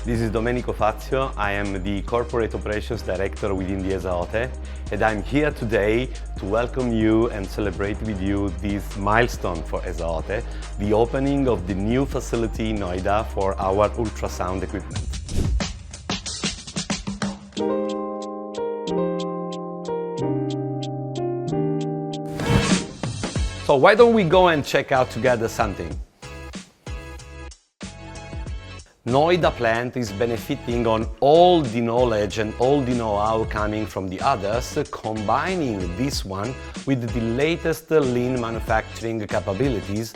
This is Domenico Fazio. I am the Corporate Operations Director within the Esaote, and I'm here today to welcome you and celebrate with you this milestone for Esaote, the opening of the new facility in Noida for our ultrasound equipment. So why don't we go and check out together something? Noida plant is benefiting on all the knowledge and all the know-how coming from the others, combining this one with the latest lean manufacturing capabilities,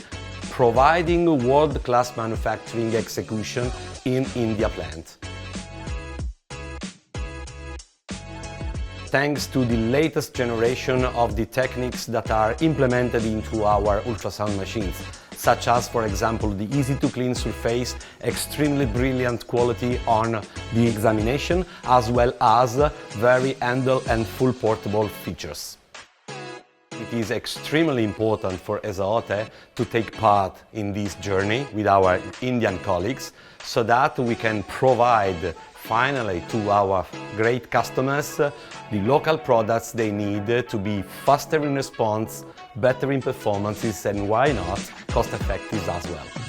providing world-class manufacturing execution in India plant. Thanks to the latest generation of the techniques that are implemented into our ultrasound machines, such as, for example, the easy-to-clean surface, extremely brilliant quality on the examination, as well as very handle and full portable features. It is extremely important for Esaote to take part in this journey with our Indian colleagues so that we can provide finally to our great customers the local products they need to be faster in response, better in performances, and why not, cost effective as well.